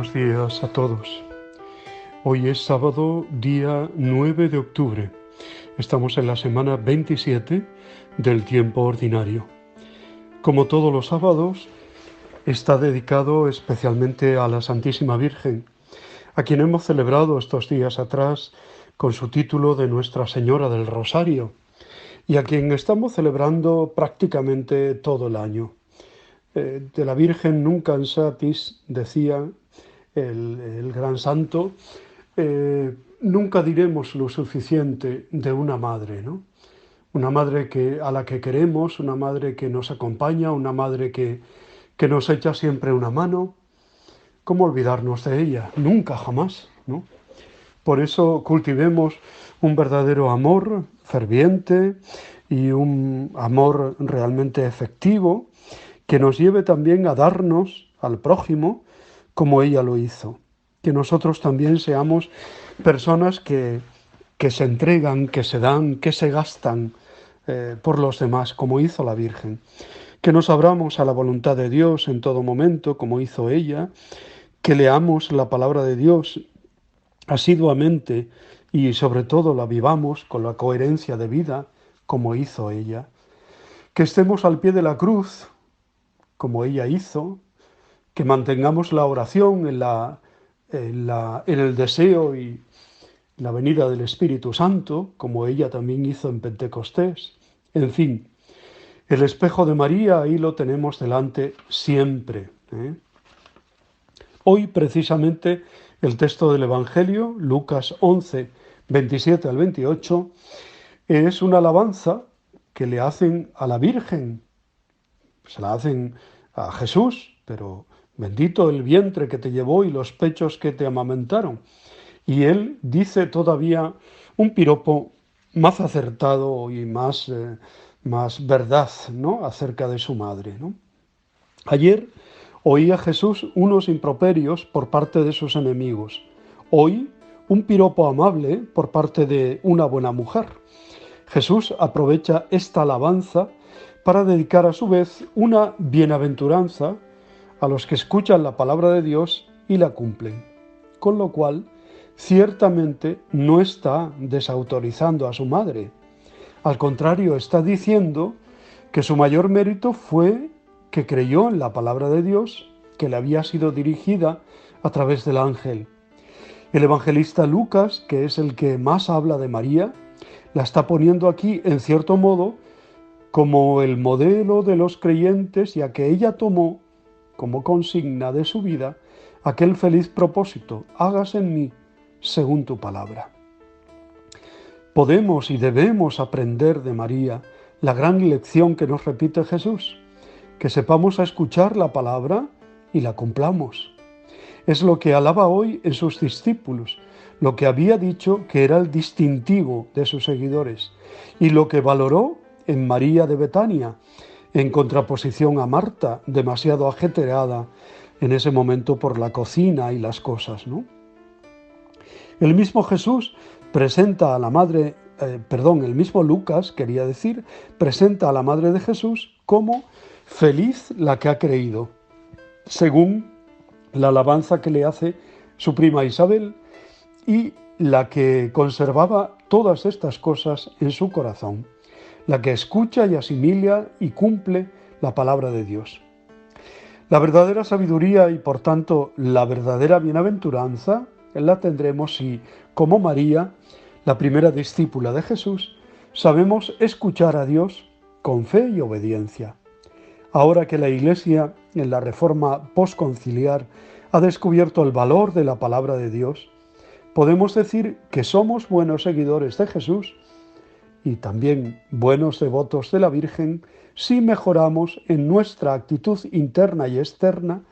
Buenos días a todos. Hoy es sábado, día 9 de octubre. Estamos en la semana 27 del tiempo ordinario. Como todos los sábados, está dedicado especialmente a la Santísima Virgen, a quien hemos celebrado estos días atrás con su título de Nuestra Señora del Rosario, y a quien estamos celebrando prácticamente todo el año. De la Virgen nunca cansatis, decía el gran santo, nunca diremos lo suficiente de una madre, ¿no? Una madre a la que queremos, una madre que nos acompaña, una madre que nos echa siempre una mano. ¿Cómo olvidarnos de ella? Nunca, jamás, ¿no? Por eso cultivemos un verdadero amor ferviente y un amor realmente efectivo que nos lleve también a darnos al prójimo como ella lo hizo. Que nosotros también seamos personas que se entregan, que se dan, que se gastan por los demás, como hizo la Virgen. Que nos abramos a la voluntad de Dios en todo momento, como hizo ella. Que leamos la palabra de Dios asiduamente y sobre todo la vivamos con la coherencia de vida, como hizo ella. Que estemos al pie de la cruz, como ella hizo. Que mantengamos la oración en el deseo y la venida del Espíritu Santo, como ella también hizo en Pentecostés. En fin, el espejo de María ahí lo tenemos delante siempre, ¿eh? Hoy, precisamente, el texto del Evangelio, Lucas 11, 27 al 28, es una alabanza que le hacen a la Virgen. Se la hacen a Jesús, pero bendito el vientre que te llevó y los pechos que te amamentaron. Y él dice todavía un piropo más acertado y más verdad, ¿no?, acerca de su madre, ¿no? Ayer oía Jesús unos improperios por parte de sus enemigos. Hoy un piropo amable por parte de una buena mujer. Jesús aprovecha esta alabanza para dedicar a su vez una bienaventuranza a los que escuchan la palabra de Dios y la cumplen. Con lo cual, ciertamente no está desautorizando a su madre. Al contrario, está diciendo que su mayor mérito fue que creyó en la palabra de Dios, que le había sido dirigida a través del ángel. El evangelista Lucas, que es el que más habla de María, la está poniendo aquí, en cierto modo, como el modelo de los creyentes, ya que ella tomó como consigna de su vida aquel feliz propósito: hágase en mí según tu palabra. Podemos y debemos aprender de María la gran lección que nos repite Jesús, que sepamos a escuchar la palabra y la cumplamos. Es lo que alaba hoy en sus discípulos, lo que había dicho que era el distintivo de sus seguidores y lo que valoró en María de Betania, en contraposición a Marta, demasiado ajetreada en ese momento por la cocina y las cosas, ¿no? El mismo Jesús presenta a la madre, el mismo Lucas, quería decir, presenta a la madre de Jesús como feliz la que ha creído, según la alabanza que le hace su prima Isabel, y la que conservaba todas estas cosas en su corazón, la que escucha y asimila y cumple la palabra de Dios. La verdadera sabiduría y por tanto la verdadera bienaventuranza la tendremos si, como María, la primera discípula de Jesús, sabemos escuchar a Dios con fe y obediencia. Ahora que la Iglesia, en la reforma postconciliar, ha descubierto el valor de la palabra de Dios, podemos decir que somos buenos seguidores de Jesús y también buenos devotos de la Virgen si mejoramos en nuestra actitud interna y externa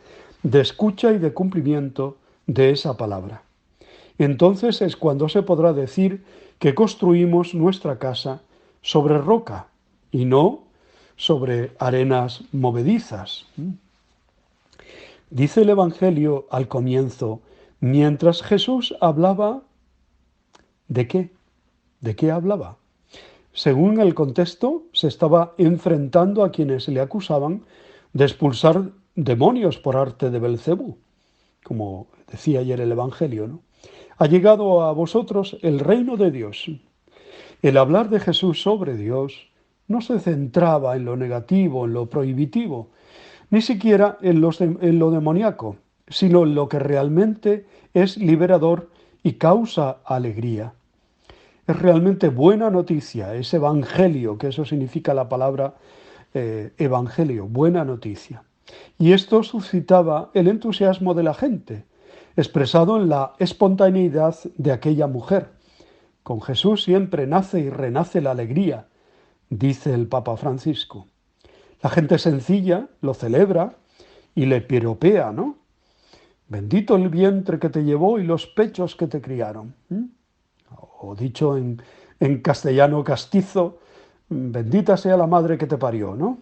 de escucha y de cumplimiento de esa palabra. Entonces es cuando se podrá decir que construimos nuestra casa sobre roca y no sobre arenas movedizas. Dice el Evangelio al comienzo, mientras Jesús hablaba, ¿de qué? ¿De qué hablaba? Según el contexto, se estaba enfrentando a quienes le acusaban de expulsar demonios por arte de Belcebú. como decía ayer el Evangelio, ¿no? Ha llegado a vosotros el reino de Dios. El hablar de Jesús sobre Dios no se centraba en lo negativo, en lo prohibitivo, ni siquiera en lo demoníaco, sino en lo que realmente es liberador y causa alegría. Es realmente buena noticia, es evangelio, que eso significa la palabra evangelio, buena noticia. Y esto suscitaba el entusiasmo de la gente, expresado en la espontaneidad de aquella mujer. Con Jesús siempre nace y renace la alegría, dice el Papa Francisco. La gente sencilla lo celebra y le piropea, ¿no? Bendito el vientre que te llevó y los pechos que te criaron. O dicho en castellano castizo, bendita sea la madre que te parió, ¿no?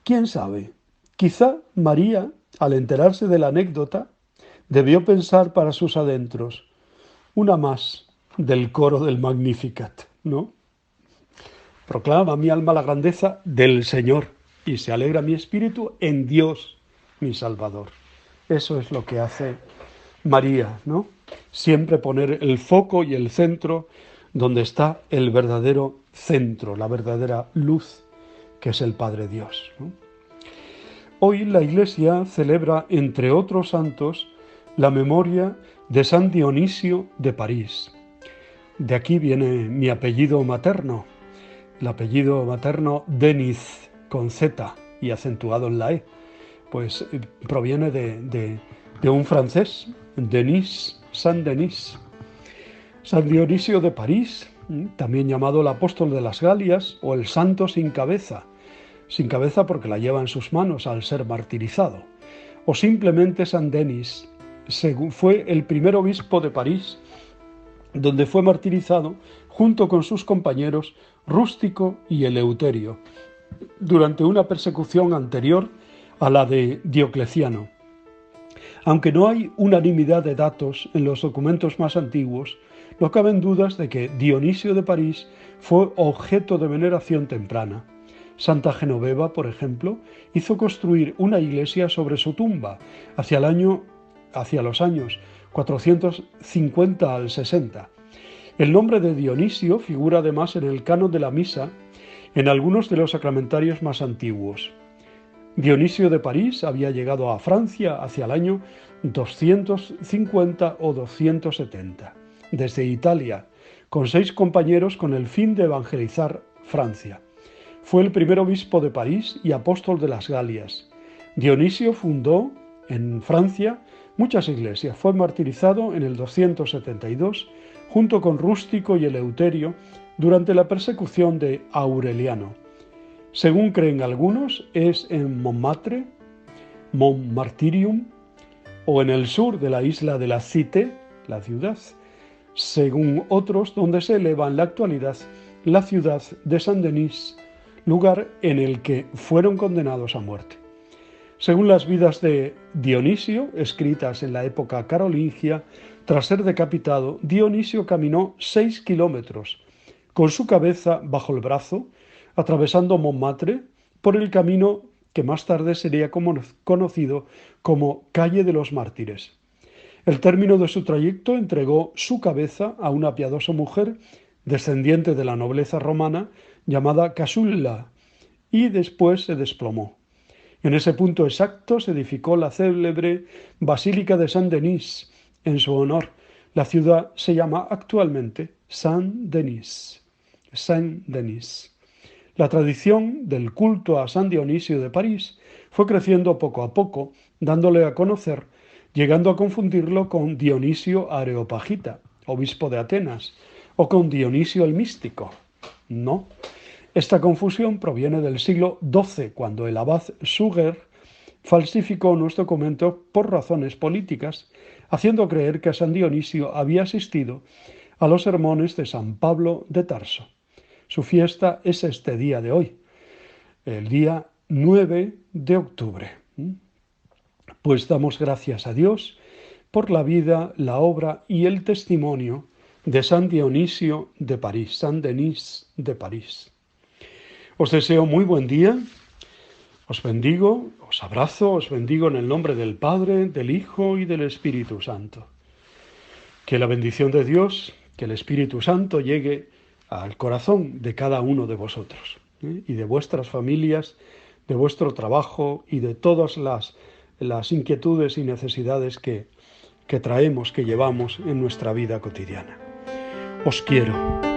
¿Quién sabe? Quizá María, al enterarse de la anécdota, debió pensar para sus adentros, una más del coro del Magnificat, ¿no? Proclama mi alma la grandeza del Señor y se alegra mi espíritu en Dios, mi Salvador. Eso es lo que hace María, ¿no? Siempre poner el foco y el centro donde está el verdadero centro, la verdadera luz, que es el Padre Dios, ¿no? Hoy la Iglesia celebra, entre otros santos, la memoria de San Dionisio de París. De aquí viene mi apellido materno, el apellido materno Denis, con Z y acentuado en la E. Pues proviene de un francés, Denis, San Denis. San Dionisio de París, también llamado el apóstol de las Galias o el santo sin cabeza porque la lleva en sus manos al ser martirizado, o simplemente San Denis, fue el primer obispo de París, donde fue martirizado junto con sus compañeros Rústico y Eleuterio, durante una persecución anterior a la de Diocleciano. Aunque no hay unanimidad de datos en los documentos más antiguos, no caben dudas de que Dionisio de París fue objeto de veneración temprana. Santa Genoveva, por ejemplo, hizo construir una iglesia sobre su tumba hacia los años 450 al 60. El nombre de Dionisio figura además en el canon de la misa en algunos de los sacramentarios más antiguos. Dionisio de París había llegado a Francia hacia el año 250 o 270, desde Italia, con 6 compañeros con el fin de evangelizar Francia. Fue el primer obispo de París y apóstol de las Galias. Dionisio fundó en Francia muchas iglesias. Fue martirizado en el 272 junto con Rústico y Eleuterio durante la persecución de Aureliano. Según creen algunos, es en Montmartre, Mont Martyrium, o en el sur de la isla de la Cité, la ciudad, según otros, donde se eleva en la actualidad la ciudad de Saint-Denis, lugar en el que fueron condenados a muerte. Según las vidas de Dionisio, escritas en la época carolingia, tras ser decapitado, Dionisio caminó 6 kilómetros, con su cabeza bajo el brazo, atravesando Montmartre, por el camino que más tarde sería conocido como Calle de los Mártires. Al término de su trayecto entregó su cabeza a una piadosa mujer, descendiente de la nobleza romana, llamada Casulla, y después se desplomó. En ese punto exacto se edificó la célebre Basílica de Saint-Denis en su honor. La ciudad se llama actualmente Saint-Denis. Saint-Denis. La tradición del culto a San Dionisio de París fue creciendo poco a poco, dándole a conocer, llegando a confundirlo con Dionisio Areopagita, obispo de Atenas, o con Dionisio el Místico. No. Esta confusión proviene del siglo XII, cuando el abad Suger falsificó unos documentos por razones políticas, haciendo creer que San Dionisio había asistido a los sermones de San Pablo de Tarso. Su fiesta es este día de hoy, el día 9 de octubre. Pues damos gracias a Dios por la vida, la obra y el testimonio de San Dionisio de París, San Denis de París. Os deseo muy buen día, Os bendigo, os abrazo, os bendigo en el nombre del Padre, del Hijo y del Espíritu Santo. Que la bendición de Dios, que el Espíritu Santo llegue al corazón de cada uno de vosotros, y de vuestras familias, de vuestro trabajo y de todas las inquietudes y necesidades que traemos, que llevamos en nuestra vida cotidiana. Os quiero.